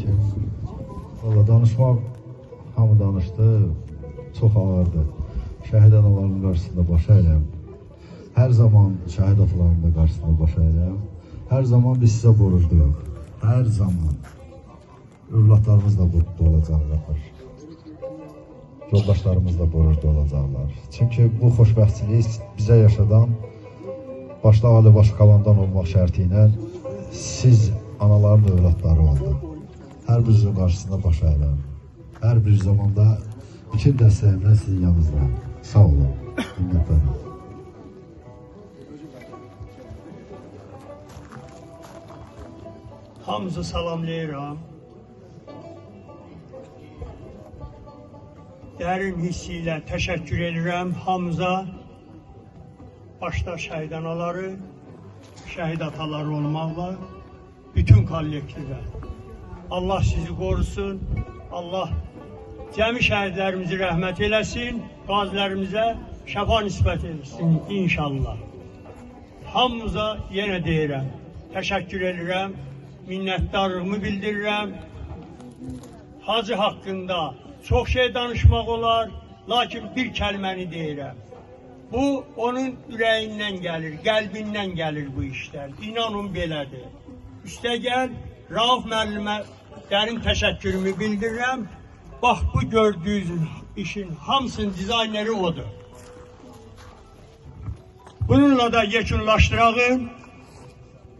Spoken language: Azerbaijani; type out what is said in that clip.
ki, valla danışmaq hamı danışdı, çox ağırdı. Şəhid analarının qarşısında baş əyirəm. Hər zaman şəhid atalarının da qarşısında baş əyirəm. Hər zaman biz sizə borcluyuq. Hər zaman. Övladlarımız da borclu olacaqlar. Yoldaşlarımız da borclu olacaqlar. Çünki bu xoşbəxtçiliyi bizə yaşadan, başda Ali Baş Komandan olmaq şərti ilə siz anaların övladları oldu. Hər birinizin qarşısında baş əyirəm. Hər bir zamanda bütün dəstəyimdən sizin yanınızdayım. Sağ olun. Minnətlərim. Hamınızı salamlayıram. Dərin hissi ilə təşəkkür edirəm hamınıza. Başda şəhid anaları, şəhid ataları olmaqla bütün kollektivə. Allah sizi qorusun. Allah cəmi şəhidlərimizi rəhmət eləsin. Qazilərimizə şəfa nisbət etsin inşallah. Hamınıza yenə deyirəm. Təşəkkür edirəm. Minnətdarlığımı bildirirəm. Hacı haqqında çox şey danışmaq olar, lakin bir kəlməni deyirəm. Bu, onun ürəyindən gəlir, qəlbindən gəlir bu işlər. İnanın belədir. Üstəgəl, Rauf müəllimə dərin təşəkkürümü bildirirəm. Bax, bu gördüyünüz işin hamısının dizayneri odur. Bununla da yekunlaşdırağım.